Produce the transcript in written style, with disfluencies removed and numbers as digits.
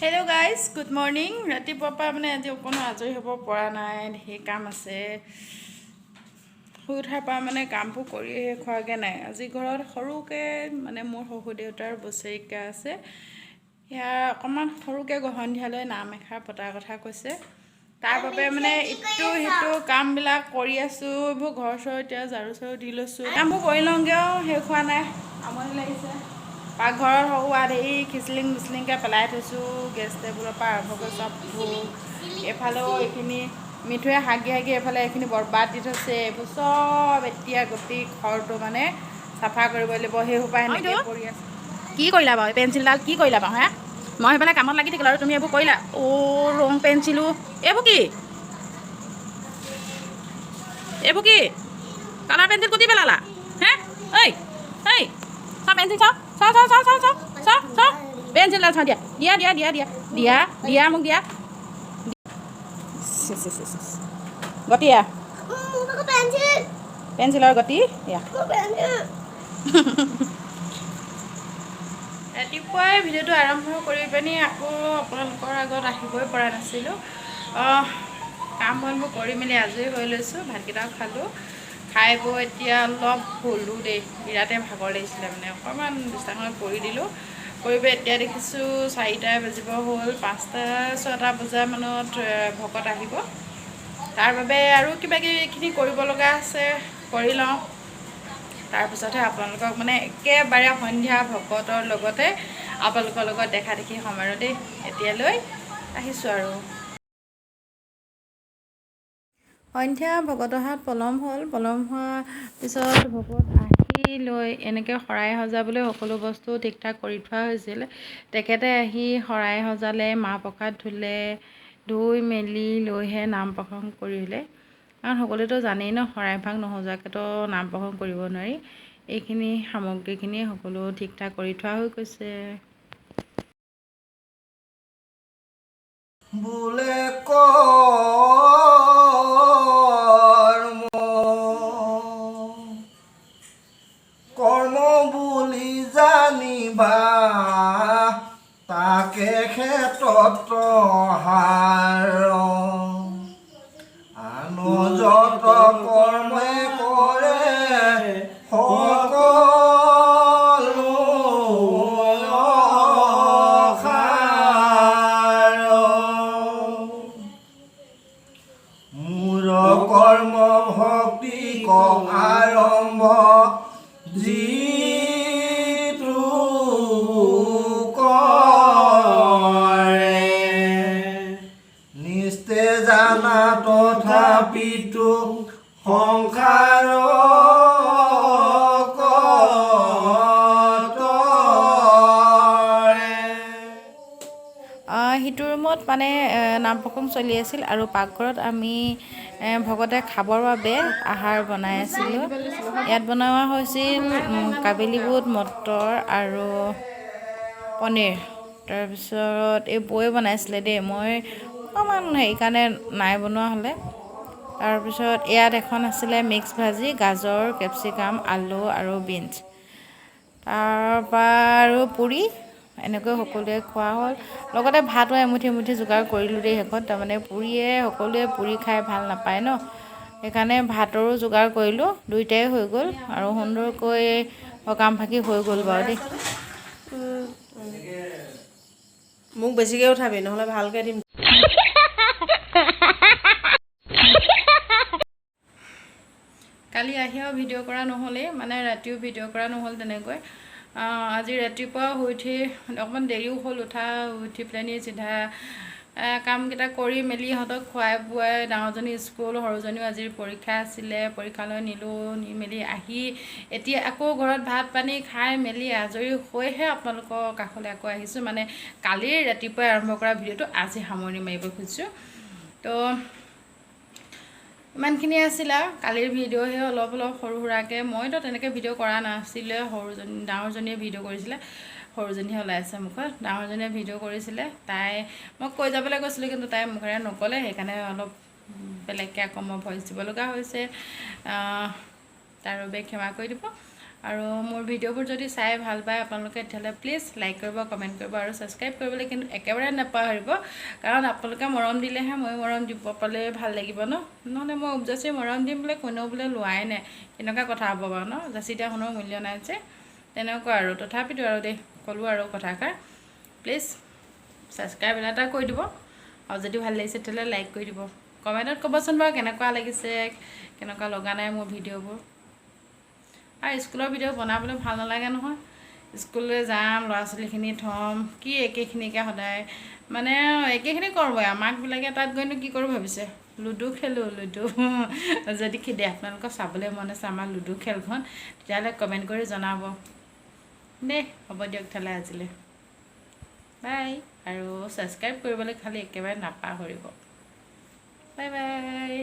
Hello' guys good morning. ৰাতিপুৱাৰ পৰা মানে আজি অকণো আজৰি হ'ব পৰা নাই, ধেৰ কাম আছে। শুই উঠাৰ পৰা মানে কামবোৰ কৰি শেষ হোৱাগৈ নাই। আজি ঘৰত সৰুকৈ মানে মোৰ শহুৰ দেউতাৰ বছৰেকীয়া আছে, সেয়া অকণমান সৰুকৈ সন্ধিয়ালৈ নাম এষাৰ পতাৰ কথা কৈছে। তাৰ বাবে মানে ইটো সিটো কামবিলাক কৰি আছোঁ। এইবোৰ ঘৰ চৰ এতিয়া ঝাৰু চাৰু দি লৈছোঁ, কামবোৰ কৰি লওঁগৈ আৰু শেষ হোৱা নাই, আমনি লাগিছে। পাকঘৰৰ সৰুৱা ধেৰি খিচলিং মিচলিংকৈ পেলাই থৈছোঁ, গেছ টেবুলৰ পৰা আৰম্ভ কৰি চব ধুই, এইফালেও এইখিনি মিঠুৱে হাগি হাগি এইফালে এইখিনি বৰবাদ দি থৈছে। এইবোৰ চব এতিয়া গোটেই ঘৰটো মানে চাফা কৰিব লাগিব। সেই সোপা সেনেকৈ কৰি আছে। কি কৰিলা বাৰু পেঞ্চিলডাল কি কৰিলা বাৰু হে? মই সেইফালে কামত লাগি থাকিলোঁ আৰু তুমি এইবোৰ কৰিলা। ৰং পেঞ্চিলো এইবোৰ কি কালাৰ পেঞ্চিল কুটি পেলালা হে? ঐ ঐ চাওঁ পেঞ্চিল চাওঁ পেঞ্চিলডাল চাওঁ দিয়া দিয়া দিয়া দিয়া দিয়া দিয়া দিয়া মোক দিয়া গতিয়া পেঞ্চিলৰ গতি দিয়া। ৰাতিপুৱাই ভিডিঅ'টো আৰম্ভ কৰি পিনি আকৌ আপোনালোকৰ আগত আহিবই পৰা নাছিলোঁ। কাম বনবোৰ কৰি মেলি আজৰি হৈ লৈছোঁ, ভাতকেইটাও খালোঁ। খাই বৈ এতিয়া অলপ শুলোঁ দেই, বিৰাটে ভাগৰ লাগিছিলে মানে অকণমান বিছনাখনত পৰি দিলোঁ। কৰি পেলাই এতিয়া দেখিছোঁ 4টা বাজিব হ'ল, 5টা 6টা বজামানত ভকত আহিব। তাৰ বাবে আৰু কিবাকিবিখিনি কৰিব লগা আছে, কৰি লওঁ। তাৰপিছতহে আপোনালোকক মানে একেবাৰে সন্ধিয়া ভকতৰ লগতে আপোনালোকৰ লগত দেখা দেখি হ'ম আৰু দেই। এতিয়ালৈ আহিছোঁ আৰু। সন্ধিয়া ভকতৰ হাত পলম হ'ল, পলম হোৱাৰ পিছত ভকত আহি লৈ এনেকৈ শৰাই সজাবলৈ সকলো বস্তু ঠিক ঠাক কৰি থোৱা হৈছিল। তেখেতে আহি শৰাই সজালে, মাহ প্ৰসাদ ধুলে, ধুই মেলি লৈহে নাম প্ৰসংগ কৰিলে। কাৰণ সকলোৱেতো জানেই ন, শৰাইভাগ নসজোৱাকৈতো নাম প্ৰসংগ কৰিব নোৱাৰি। এইখিনি সামগ্ৰীখিনি সকলো ঠিক ঠাক কৰি থোৱা হৈ গৈছে। বোলে কৰ্ম বুলি জানিবা, তাকে ক্ষেত্ৰত হাৰ আন যত কৰ্মে কৰে সকলো মোৰ কৰ্ম ভক্তি আৰম্ভ যিটো কৰে নিস্তে জানা তথাপিতো সংসাৰ সিটো ৰুমত মানে নাম প্ৰসংগ চলি আছিল আৰু পাকঘৰত আমি ভকতে খাবৰ বাবে আহাৰ বনাই আছিলোঁ। ইয়াত বনোৱা হৈছিল কাবেলি বুট, মটৰ আৰু পনীৰ। তাৰপিছত এই বৌয়ে বনাইছিলে দেই, মই অকণমান সেইকাৰণে নাই বনোৱা হ'লে। তাৰপিছত ইয়াত এখন আছিলে মিক্স ভাজি, গাজৰ, কেপচিকাম, আলু আৰু বিনছ। তাৰপৰা আৰু পুৰি, এনেকৈ সকলোৱে খোৱা হ'ল। লগতে ভাতো এমুঠি এমুঠি যোগাৰ কৰিলোঁ দেই শেষত। তাৰমানে সকলোৱে পুৰি খাই ভাল নাপায় ন, সেইকাৰণে ভাতৰো যোগাৰ কৰিলোঁ। দুইটাই হৈ গ'ল আৰু সুন্দৰকৈ সকাম ভাগি হৈ গ'ল বাৰু দেই। মোক বেছিকৈ উঠাবি, নহ'লে ভালকৈ দিম। কালি আহিও ভিডিঅ' কৰা নহ'লেই, মানে ৰাতিও ভিডিঅ' কৰা নহ'ল তেনেকৈ। আজি ৰাতিপুৱা শুই উঠি অকণমান দেৰিও হ'ল উঠা, উঠি পেলাইনি চিধা কামকেইটা কৰি মেলি ইহঁতক খুৱাই বোৱাই ডাঙৰজনী স্কুল, সৰুজনীও আজিৰ পৰীক্ষা আছিলে, পৰীক্ষালৈ নিলোঁ। নি মেলি আহি এতিয়া আকৌ ঘৰত ভাত পানী খাই মেলি আজৰি হৈহে আপোনালোকৰ কাষলৈ আকৌ আহিছোঁ। মানে কালিৰ ৰাতিপুৱাই আৰম্ভ কৰা ভিডিঅ'টো আজি সামৰণি মাৰিব খুজিছোঁ। তো ইমানখিনি আছিল আৰু কালিৰ ভিডিঅ'হে অলপ সৰু সুৰাকৈ। মইতো তেনেকৈ ভিডিঅ' কৰা নাছিলে, ডাঙৰজনীয়ে ভিডিঅ' কৰিছিলে, সৰুজনীহে ওলাইছে মুখত। ডাঙৰজনীয়ে ভিডিঅ' কৰিছিলে, মই কৈ যাবলৈ কৈছিলোঁ কিন্তু তাই মুখেৰে নক'লে, সেইকাৰণে অলপ বেলেগকৈ আকৌ মই ভইচ দিব লগা হৈছে, তাৰ বাবে ক্ষমা কৰি দিব। আৰু মোৰ ভিডিঅ'বোৰ যদি চাই ভাল পায় আপোনালোকে তেতিয়াহ'লে প্লিজ লাইক কৰিব, কমেণ্ট কৰিব আৰু ছাবস্ক্ৰাইব কৰিবলৈ কিন্তু একেবাৰে নাপাহৰিব, কাৰণ আপোনালোকে মৰম দিলেহে মই মৰম দিব পালে ভাল লাগিব ন। নহ'লে মই উপজাচি মৰম দিম বোলে কোনেও বোলে লোৱাই নাই, কেনেকুৱা কথা হ'ব বাৰু ন। যাচি দিয়া শুনো মূল্য নাই যে, তেনেকুৱা আৰু। তথাপিতো আৰু দেই ক'লোঁ আৰু কথাষাৰ, প্লিজ ছাবস্ক্ৰাইব এটা কৰি দিব, আৰু যদি ভাল লাগিছে তেতিয়াহ'লে লাইক কৰি দিব। কমেণ্টত ক'বচোন বাৰু কেনেকুৱা লাগিছে, কেনেকুৱা লগা নাই মোৰ ভিডিঅ'বোৰ। আৰু স্কুলৰ ভিডিঅ' বনাবলৈ ভাল নালাগে নহয়। স্কুললৈ যাম, ল'ৰা ছোৱালীখিনি থ'ম, কি একেখিনিকে সদায় মানে একেখিনি কৰোঁগৈ। আমাকবিলাকে তাত গৈনো কি কৰোঁ ভাবিছে, লুডু খেলোঁ, লুডু। যদি খেদে আপোনালোকৰ চাবলৈ মন আছে আমাৰ লুডু খেলখন, তেতিয়াহ'লে কমেণ্ট কৰি জনাব দেই। হ'ব দিয়ক তেতিয়াহ'লে আজিলৈ, বাই। আৰু ছাবস্ক্ৰাইব কৰিবলৈ খালি একেবাৰে নাপাহৰিব। Bye bye.